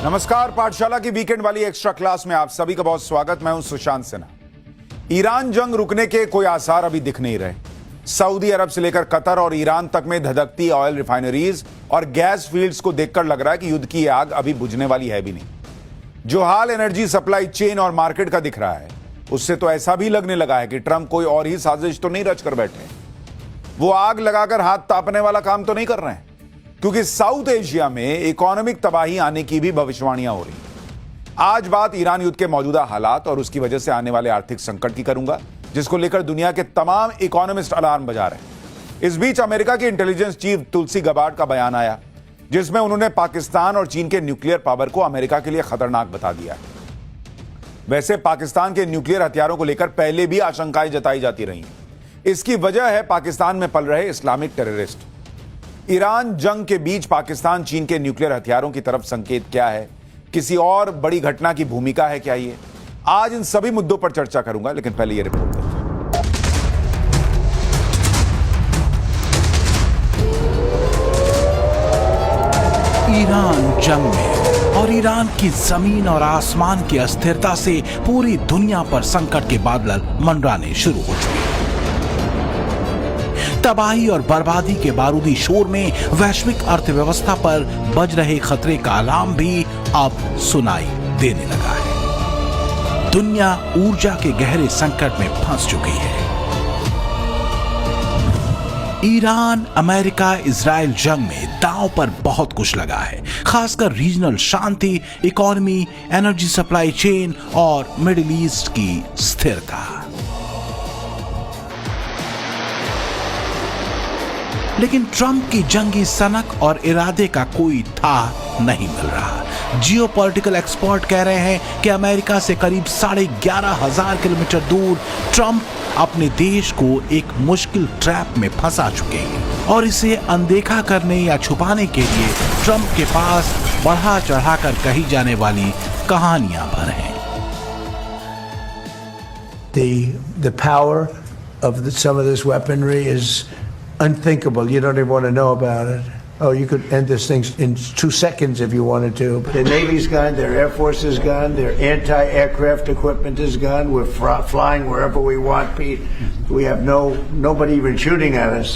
नमस्कार, पाठशाला की वीकेंड वाली एक्स्ट्रा क्लास में आप सभी का बहुत स्वागत। मैं हूं सुशांत सिन्हा। ईरान जंग रुकने के कोई आसार अभी दिख नहीं रहे। सऊदी अरब से लेकर कतर और ईरान तक में धधकती ऑयल रिफाइनरीज और गैस फील्ड्स को देखकर लग रहा है कि युद्ध की आग अभी बुझने वाली है भी नहीं। जो हाल एनर्जी सप्लाई चेन और मार्केट का दिख रहा है, उससे तो ऐसा भी लगने लगा है कि ट्रंप कोई और ही साजिश तो नहीं रच कर बैठे। वो आग लगाकर हाथ तापने वाला काम तो नहीं कर रहे हैं, क्योंकि साउथ एशिया में इकोनॉमिक तबाही आने की भी भविष्यवाणियां हो रही हैं। आज बात ईरान युद्ध के मौजूदा हालात और उसकी वजह से आने वाले आर्थिक संकट की करूंगा, जिसको लेकर दुनिया के तमाम इकोनॉमिस्ट अलार्म बजा रहे हैं। इस बीच अमेरिका की इंटेलिजेंस चीफ तुलसी गबार्ड का बयान आया, जिसमें उन्होंने पाकिस्तान और चीन के न्यूक्लियर पावर को अमेरिका के लिए खतरनाक बता दिया। वैसे पाकिस्तान के न्यूक्लियर हथियारों को लेकर पहले भी आशंकाएं जताई जाती रही हैं। इसकी वजह है पाकिस्तान में पल रहे इस्लामिक टेररिस्ट। ईरान जंग के बीच पाकिस्तान चीन के न्यूक्लियर हथियारों की तरफ संकेत क्या है, किसी और बड़ी घटना की भूमिका है क्या? ये आज इन सभी मुद्दों पर चर्चा करूंगा, लेकिन पहले ये रिपोर्ट देखिए। ईरान जंग में और ईरान की जमीन और आसमान की अस्थिरता से पूरी दुनिया पर संकट के बादल मंडराने शुरू हो चुके हैं। तबाही और बर्बादी के बारूदी शोर में वैश्विक अर्थव्यवस्था पर बज रहे खतरे का अलार्म भी अब सुनाई देने लगा है। दुनिया ऊर्जा के गहरे संकट में फंस चुकी है। ईरान, अमेरिका, इजराइल जंग में दांव पर बहुत कुछ लगा है, खासकर रीजनल शांति, इकोनॉमी, एनर्जी सप्लाई चेन और मिडिल ईस्ट की स्थिरता। लेकिन ट्रंप की जंगी सनक और इरादे का कोई था नहीं मिल रहा। जियोपॉलिटिकल एक्सपर्ट कह रहे हैं कि अमेरिका से करीब 11,500 किलोमीटर दूर ट्रंप अपने देश को एक मुश्किल ट्रैप में फंसा चुके हैं और इसे अनदेखा करने या छुपाने के लिए ट्रंप के पास बढ़ा चढ़ाकर कही जाने वाली कहानियां भर हैं। The power of some of this weaponry is unthinkable. You don't even want to know about it. Oh, you could end this thing in 2 seconds if you wanted to. The Navy's gone, their Air Force is gone, their anti-aircraft equipment is gone. We're flying wherever we want, Pete. We have nobody even shooting at us.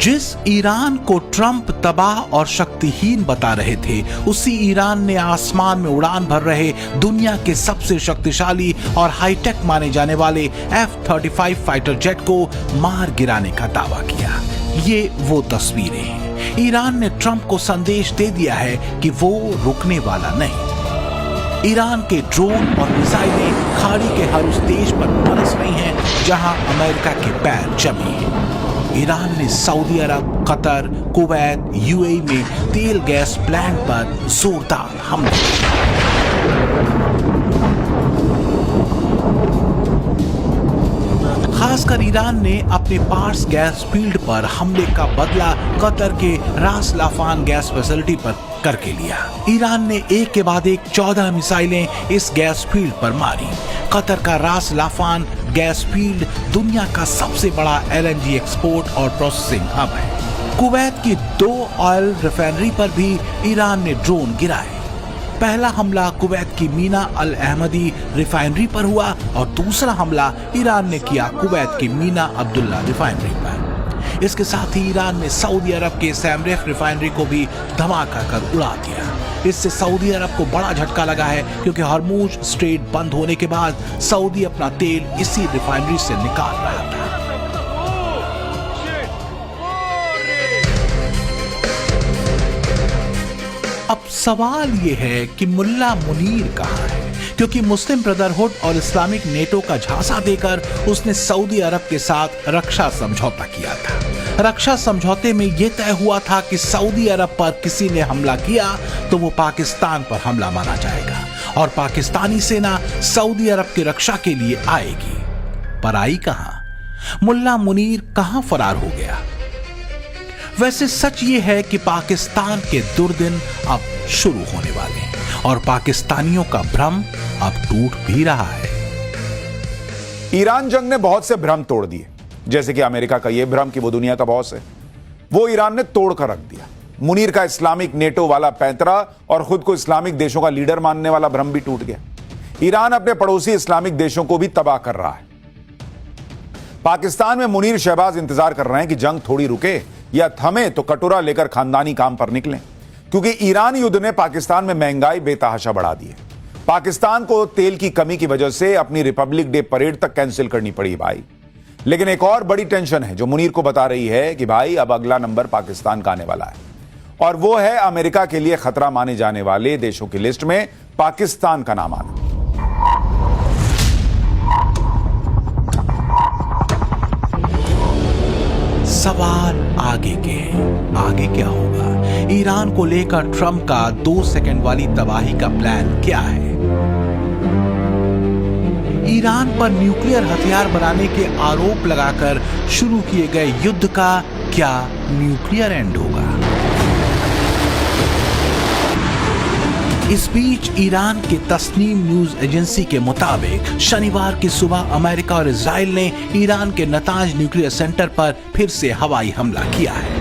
जिस Iran को Trump तबाह और शक्तिहीन बता रहे थे, उसी Iran ने आसमान में उड़ान भर रहे दुनिया के सबसे शक्तिशाली और हाईटेक माने जाने वाले F-35 फाइटर जेट को मार गिराने का दावा किया। ये वो तस्वीरें हैं। ईरान ने ट्रंप को संदेश दे दिया है कि वो रुकने वाला नहीं। ईरान के ड्रोन और मिसाइलें खाड़ी के हर उस देश पर बरस रही हैं जहां अमेरिका के पैर जमे हैं। ईरान ने सऊदी अरब, कतर, कुवैत, यूएई में तेल गैस प्लांट पर जोरदार हमले किए। खासकर ईरान ने अपने पार्स गैस फील्ड पर हमले का बदला कतर के रास लाफान गैस फैसिलिटी पर करके लिया। ईरान ने एक के बाद एक 14 मिसाइलें इस गैस फील्ड पर मारी। कतर का रास लाफान गैस फील्ड दुनिया का सबसे बड़ा एलएनजी एक्सपोर्ट और प्रोसेसिंग हब है। कुवैत की 2 ऑयल रिफाइनरी पर भी ईरान ने ड्रोन गिराए। पहला हमला कुवैत की मीना अल अहमदी रिफाइनरी पर हुआ और दूसरा हमला ईरान ने किया कुवैत की मीना अब्दुल्ला रिफाइनरी पर। इसके साथ ही ईरान ने सऊदी अरब के सैमरेफ रिफाइनरी को भी धमाका कर उड़ा दिया। इससे सऊदी अरब को बड़ा झटका लगा है, क्योंकि हॉर्मुज स्ट्रेट बंद होने के बाद सऊदी अपना तेल इसी रिफाइनरी से निकाल रहा था। अब सवाल यह है कि मुल्ला मुनीर कहां है, क्योंकि मुस्लिम ब्रदरहुड और इस्लामिक नेटो का झांसा देकर उसने सऊदी अरब के साथ रक्षा समझौता किया था। रक्षा समझौते में यह तय हुआ था कि सऊदी अरब पर किसी ने हमला किया तो वो पाकिस्तान पर हमला माना जाएगा और पाकिस्तानी सेना सऊदी अरब की रक्षा के लिए आएगी। पर आई कहां? मुल्ला मुनीर कहां फरार हो गया? वैसे सच ये है कि पाकिस्तान के दुर्दिन अब शुरू होने वाले हैं और पाकिस्तानियों का भ्रम अब टूट भी रहा है। ईरान जंग ने बहुत से भ्रम तोड़ दिए, जैसे कि अमेरिका का यह भ्रम कि वो दुनिया का बॉस है, वो ईरान ने तोड़ कर रख दिया। मुनीर का इस्लामिक नेटो वाला पैंतरा और खुद को इस्लामिक देशों का लीडर मानने वाला भ्रम भी टूट गया। ईरान अपने पड़ोसी इस्लामिक देशों को भी तबाह कर रहा है। पाकिस्तान में मुनीर शहबाज इंतजार कर रहे हैं कि जंग थोड़ी रुके या थमे तो कटोरा लेकर खानदानी काम पर निकलें, क्योंकि ईरान युद्ध ने पाकिस्तान में महंगाई बेतहाशा बढ़ा दी है। पाकिस्तान को तेल की कमी की वजह से अपनी रिपब्लिक डे परेड तक कैंसिल करनी पड़ी भाई। लेकिन एक और बड़ी टेंशन है जो मुनीर को बता रही है कि भाई अब अगला नंबर पाकिस्तान का आने वाला है, और वो है अमेरिका के लिए खतरा माने जाने वाले देशों की लिस्ट में पाकिस्तान का नाम आना। सवाल आगे के हैं। आगे क्या होगा? ईरान को लेकर ट्रंप का 2 सेकंड वाली तबाही का प्लान क्या है? ईरान पर न्यूक्लियर हथियार बनाने के आरोप लगाकर शुरू किए गए युद्ध का क्या न्यूक्लियर एंड होगा? इस बीच ईरान के तस्नीम न्यूज एजेंसी के मुताबिक शनिवार की सुबह अमेरिका और इजराइल ने ईरान के नतांज न्यूक्लियर सेंटर पर फिर से हवाई हमला किया है।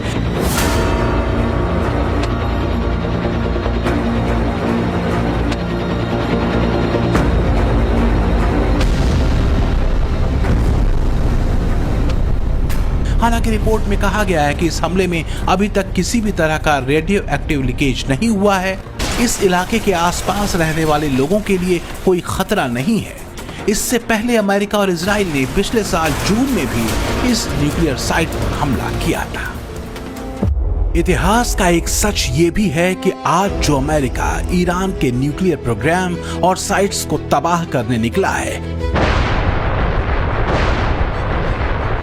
हालांकि रिपोर्ट में कहा गया है कि इस हमले में अभी तक किसी भी तरह का रेडियो एक्टिव लीकेज नहीं हुआ है। इस इलाके के आसपास रहने वाले लोगों के लिए कोई खतरा नहीं है। इससे पहले अमेरिका और इजराइल ने पिछले साल जून में भी इस न्यूक्लियर साइट पर हमला किया था। इतिहास का एक सच ये भी है कि आज जो अमेरिका ईरान के न्यूक्लियर प्रोग्राम और साइट्स को तबाह करने निकला है,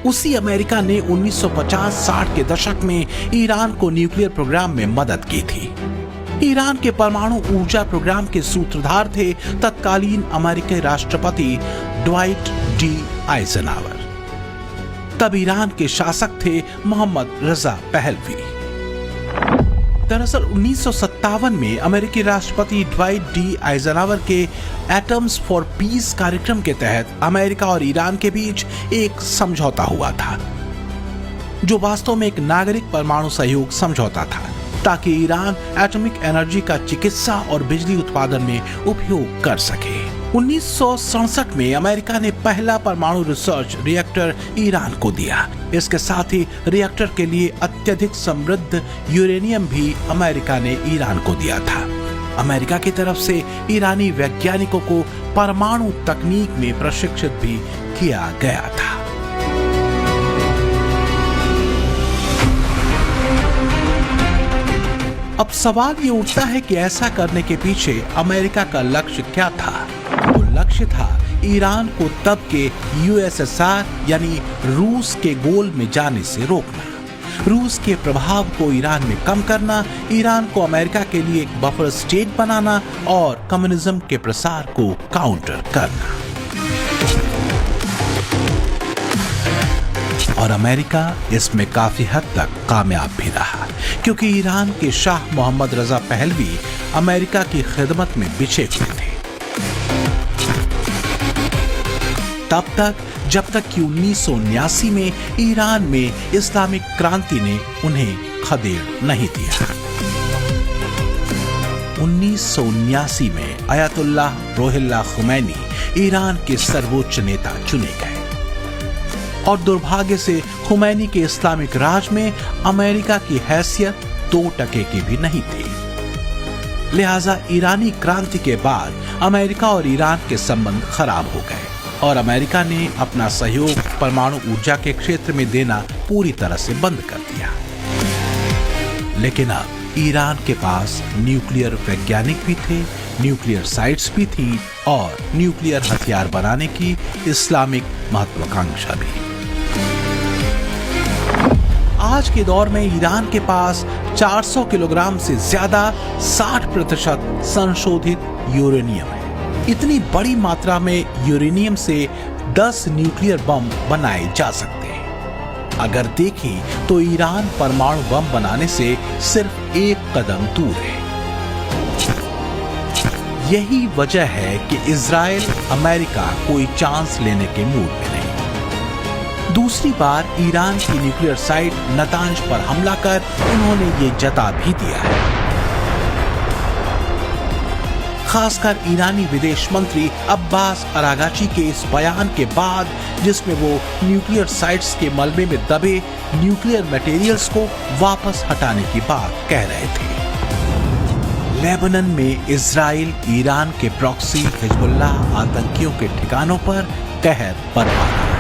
उसी अमेरिका ने 1950-60 के दशक में ईरान को न्यूक्लियर प्रोग्राम में मदद की थी। ईरान के परमाणु ऊर्जा प्रोग्राम के सूत्रधार थे तत्कालीन अमेरिकी राष्ट्रपति ड्वाइट डी आइजनहावर। तब ईरान के शासक थे मोहम्मद रजा पहलवी। दरअसल 1957 में अमेरिकी राष्ट्रपति ड्वाइट डी आइजनहावर के एटम्स फॉर पीस कार्यक्रम के तहत अमेरिका और ईरान के बीच एक समझौता हुआ था, जो वास्तव में एक नागरिक परमाणु सहयोग समझौता था, ताकि ईरान एटॉमिक एनर्जी का चिकित्सा और बिजली उत्पादन में उपयोग कर सके। 1967 में अमेरिका ने पहला परमाणु रिसर्च रिएक्टर ईरान को दिया। इसके साथ ही रिएक्टर के लिए अत्यधिक समृद्ध यूरेनियम भी अमेरिका ने ईरान को दिया था। अमेरिका की तरफ से ईरानी वैज्ञानिकों को परमाणु तकनीक में प्रशिक्षित भी किया गया था। अब सवाल ये उठता है कि ऐसा करने के पीछे अमेरिका का लक्ष्य क्या था? तो लक्ष्य था ईरान को तब के यूएसएसआर यानी रूस के गोल में जाने से रोकना, रूस के प्रभाव को ईरान में कम करना, ईरान को अमेरिका के लिए एक बफर स्टेट बनाना और कम्युनिज्म के प्रसार को काउंटर करना। और अमेरिका इसमें काफी हद तक कामयाब भी रहा, क्योंकि ईरान के Shah Mohammad Reza Pahlavi America की खिदमत में बिछे हुए थे तब तक, जब तक कि 1979 में ईरान में इस्लामिक क्रांति ने उन्हें खदेड़ नहीं दिया। 1979 में अयतुल्लाह रुहुल्लाह खुमैनी ईरान के सर्वोच्च नेता चुने गए, और दुर्भाग्य से खुमैनी के इस्लामिक राज में अमेरिका की हैसियत 2% की भी नहीं थी। लिहाजा ईरानी क्रांति के बाद अमेरिका और ईरान के संबंध खराब हो गए और अमेरिका ने अपना सहयोग परमाणु ऊर्जा के क्षेत्र में देना पूरी तरह से बंद कर दिया। लेकिन अब ईरान के पास न्यूक्लियर वैज्ञानिक भी थे, न्यूक्लियर साइट्स भी थी और न्यूक्लियर हथियार बनाने की इस्लामिक महत्वाकांक्षा भी। आज के दौर में ईरान के पास 400 किलोग्राम से ज्यादा 60% संशोधित यूरेनियम है। इतनी बड़ी मात्रा में यूरेनियम से 10 न्यूक्लियर बम बनाए जा सकते हैं। अगर देखें तो ईरान परमाणु बम बनाने से सिर्फ एक कदम दूर है। यही वजह है कि इजराइल अमेरिका कोई चांस लेने के मूड में नहीं। दूसरी बार ईरान की न्यूक्लियर साइट नतांज पर हमला कर उन्होंने ये जता भी दिया है। खासकर ईरानी विदेश मंत्री अब्बास अरागाची के इस बयान के बाद, जिसमें वो न्यूक्लियर साइट्स के मलबे में दबे न्यूक्लियर मटेरियल्स को वापस हटाने की बात कह रहे थे। लेबनान में इजराइल ईरान के प्रॉक्सी हिजबुल्लाह आतंकियों के ठिकानों पर कहर बरपा रहा है।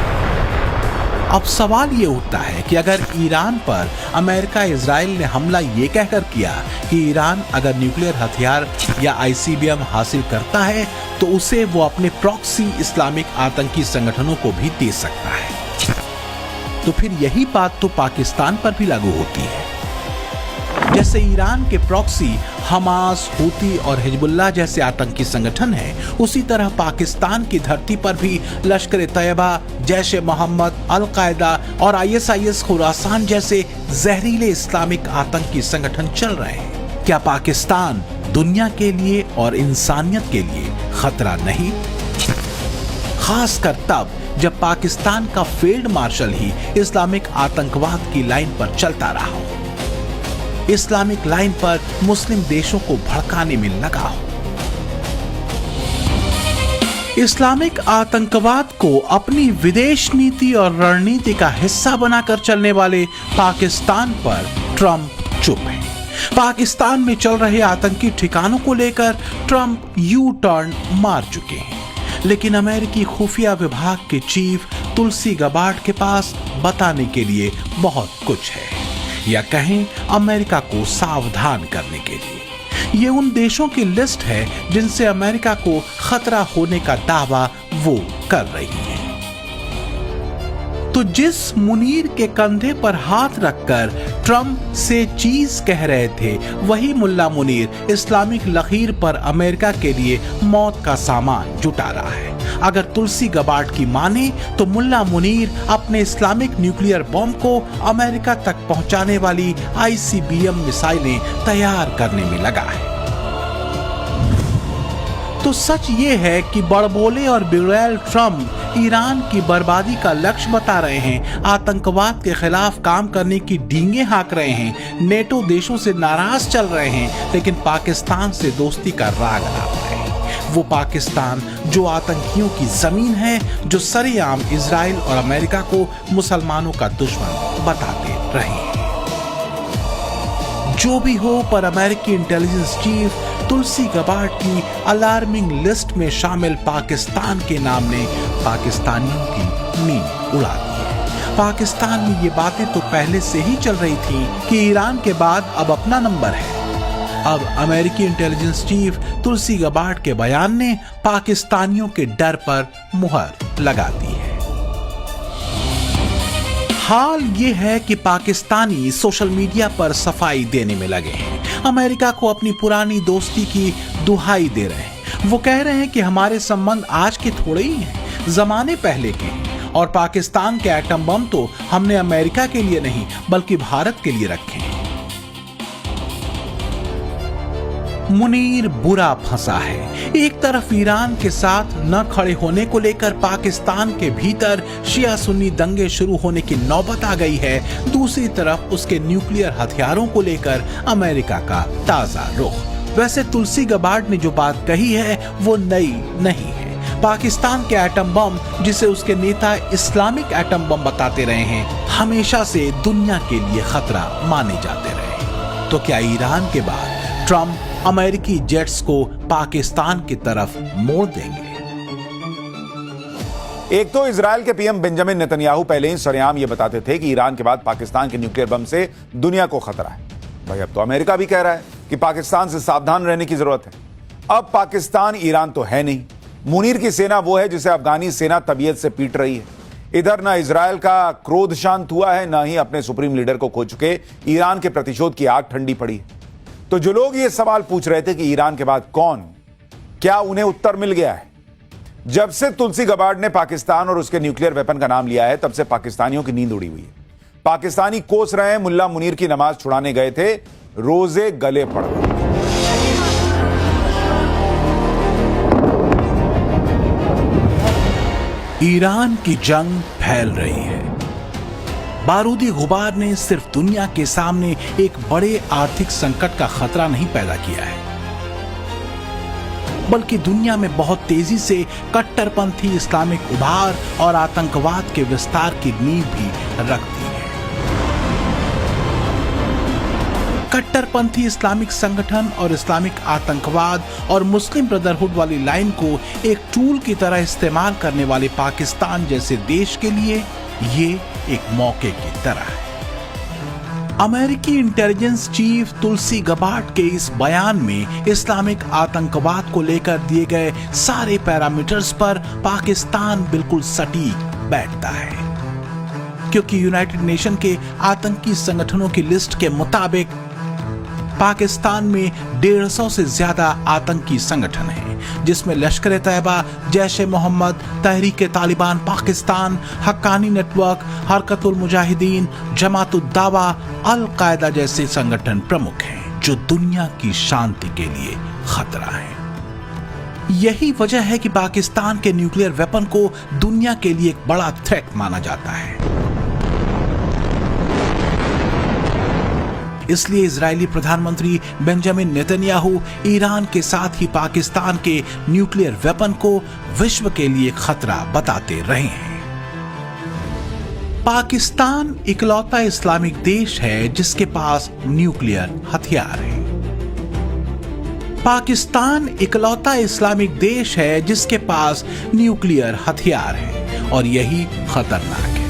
अब सवाल ये उठता है कि अगर ईरान पर अमेरिका इजराइल ने हमला ये कहकर किया कि ईरान अगर न्यूक्लियर हथियार या आईसीबीएम हासिल करता है तो उसे वो अपने प्रॉक्सी इस्लामिक आतंकी संगठनों को भी दे सकता है, तो फिर यही बात तो पाकिस्तान पर भी लागू होती है। जैसे ईरान के प्रॉक्सी हमास, हूती और हिजबुल्लाह जैसे आतंकी संगठन हैं, उसी तरह पाकिस्तान की धरती पर भी लश्कर-ए-तैयबा, जैश-ए-मोहम्मद, अल-कायदा और आईएसआईएस खुरासान जैसे जहरीले इस्लामिक आतंकी संगठन चल रहे हैं। क्या पाकिस्तान दुनिया के लिए और इंसानियत के लिए खतरा नहीं? खासकर तब जब पाकिस्तान का फील्ड मार्शल ही इस्लामिक आतंकवाद की लाइन पर चलता रहा हो, इस्लामिक लाइन पर मुस्लिम देशों को भड़काने में लगा हो। इस्लामिक आतंकवाद को अपनी विदेश नीति और रणनीति का हिस्सा बनाकर चलने वाले पाकिस्तान पर ट्रंप चुप है। पाकिस्तान में चल रहे आतंकी ठिकानों को लेकर ट्रंप यू टर्न मार चुके हैं, लेकिन अमेरिकी खुफिया विभाग के चीफ तुलसी गबार्ड के पास बताने के लिए बहुत कुछ है, या कहें अमेरिका को सावधान करने के लिए। ये उन देशों की लिस्ट है जिनसे अमेरिका को खतरा होने का दावा वो कर रही है। तो जिस मुनीर के कंधे पर हाथ रखकर ट्रंप से चीज कह रहे थे, वही मुल्ला मुनीर इस्लामिक लकीर पर अमेरिका के लिए मौत का सामान जुटा रहा है। अगर तुलसी गबार्ड की माने तो मुल्ला मुनीर अपने इस्लामिक न्यूक्लियर बॉम्ब को अमेरिका तक पहुंचाने वाली आईसीबीएम मिसाइलें तैयार करने में लगा है। तो सच ये है कि बड़बोले और बिगड़ैल ट्रंप ईरान की बर्बादी का लक्ष्य बता रहे हैं, आतंकवाद के खिलाफ काम करने की डींगे हाँक रहे हैं, नेटो देशों से नाराज चल रहे हैं, लेकिन पाकिस्तान से दोस्ती का राग अलाप रहे हैं। वो पाकिस्तान जो आतंकियों की जमीन है, जो सरेआम इजराइल और अमेरिका को मुसलमानों का दुश्मन बताते रहे हैं। जो भी हो, पर अमेरिकी इंटेलिजेंस चीफ तुलसी गबार्ड की अलार्मिंग लिस्ट में शामिल पाकिस्तान के नाम ने पाकिस्तानियों की नींद उड़ा दी है। पाकिस्तान में ये बातें तो पहले से ही चल रही थी कि ईरान के बाद अब अपना नंबर है। अब अमेरिकी इंटेलिजेंस चीफ तुलसी गबार्ड के बयान ने पाकिस्तानियों के डर पर मुहर लगा दी है। हाल ये है कि पाकिस्तानी सोशल मीडिया पर सफाई देने में लगे हैं, अमेरिका को अपनी पुरानी दोस्ती की दुहाई दे रहे हैं। वो कह रहे हैं कि हमारे संबंध आज के थोड़े ही हैं, जमाने पहले के हैं, और पाकिस्तान के एटम बम तो हमने अमेरिका के लिए नहीं बल्कि भारत के लिए रखे हैं। मुनीर बुरा फंसा है। एक तरफ ईरान के साथ न खड़े होने को लेकर पाकिस्तान के भीतर शिया सुन्नी दंगे शुरू होने की नौबत आ गई है, दूसरी तरफ उसके न्यूक्लियर हथियारों को लेकर अमेरिका का ताजा रुख। वैसे तुलसी गबार्ड ने जो बात कही है वो नई नहीं है। पाकिस्तान के एटम बम, जिसे उसके नेता इस्लामिक एटम बम बताते रहे हैं, हमेशा से दुनिया के लिए खतरा माने जाते रहे। तो क्या ईरान के बाद ट्रंप अमेरिकी जेट्स को पाकिस्तान की तरफ मोड़ देंगे? एक तो इजराइल के पीएम बेंजामिन नेतन्याहू पहले ही सरेआम ये बताते थे कि ईरान के बाद पाकिस्तान के न्यूक्लियर बम से दुनिया को खतरा है। भाई अब तो अमेरिका भी कह रहा है कि पाकिस्तान से सावधान रहने की जरूरत है। अब पाकिस्तान ईरान तो है नहीं। मुनीर की सेना वो है जिसे अफगानी सेना तबीयत से पीट रही है। इधर ना इजराइल का क्रोध शांत हुआ है, ना ही अपने सुप्रीम लीडर को खो चुके ईरान के प्रतिशोध की आग ठंडी पड़ी है। तो जो लोग ये सवाल पूछ रहे थे कि ईरान के बाद कौन, क्या उन्हें उत्तर मिल गया है? जब से तुलसी गबार्ड ने पाकिस्तान और उसके न्यूक्लियर वेपन का नाम लिया है, तब से पाकिस्तानियों की नींद उड़ी हुई है। पाकिस्तानी कोस रहे हैं मुल्ला मुनीर की नमाज छुड़ाने गए थे, रोजे गले पड़ गए। ईरान की जंग फैल रही है। बारूदी गुबार ने सिर्फ दुनिया के सामने एक बड़े आर्थिक संकट का खतरा नहीं पैदा किया है, बल्कि दुनिया में बहुत तेजी से कट्टरपंथी इस्लामिक उभार और आतंकवाद के विस्तार की नींव भी रख दी है। कट्टरपंथी इस्लामिक संगठन और इस्लामिक आतंकवाद और मुस्लिम ब्रदरहुड वाली लाइन को एक टूल की तरह इस्तेमाल करने वाले पाकिस्तान जैसे देश के लिए ये एक मौके की तरह है। अमेरिकी इंटेलिजेंस चीफ तुलसी गबार्ड के इस बयान में इस्लामिक आतंकवाद को लेकर दिए गए सारे पैरामीटर्स पर पाकिस्तान बिल्कुल सटीक बैठता है, क्योंकि यूनाइटेड नेशन के आतंकी संगठनों की लिस्ट के मुताबिक पाकिस्तान में 150 से ज्यादा आतंकी संगठन हैं, जिसमें लश्कर तैयबा, जैश ए मोहम्मद, तहरीक तालिबान पाकिस्तान, हक्कानी नेटवर्क, हरकतुल मुजाहिदीन, जमात उद दावा, अल कायदा जैसे संगठन प्रमुख हैं, जो दुनिया की शांति के लिए खतरा है। यही वजह है कि पाकिस्तान के न्यूक्लियर वेपन को दुनिया के लिए एक बड़ा थ्रेट माना जाता है। इसलिए इजरायली प्रधानमंत्री बेंजामिन नेतन्याहू ईरान के साथ ही पाकिस्तान के न्यूक्लियर वेपन को विश्व के लिए खतरा बताते रहे हैं। पाकिस्तान इकलौता इस्लामिक देश है जिसके पास न्यूक्लियर हथियार है। पाकिस्तान इकलौता इस्लामिक देश है जिसके पास न्यूक्लियर हथियार है, और यही खतरनाक है।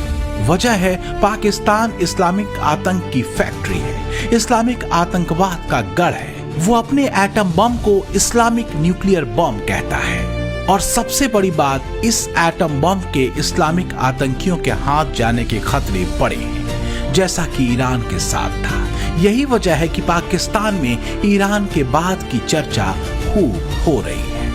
वजह है पाकिस्तान इस्लामिक आतंक की फैक्ट्री है, इस्लामिक आतंकवाद का गढ़ है। वो अपने एटम बम को इस्लामिक न्यूक्लियर बम कहता है, और सबसे बड़ी बात, इस एटम बम के इस्लामिक आतंकियों के हाथ जाने के खतरे बड़े हैं, जैसा कि ईरान के साथ था। यही वजह है कि पाकिस्तान में ईरान के बाद की चर्चा खूब हो रही है।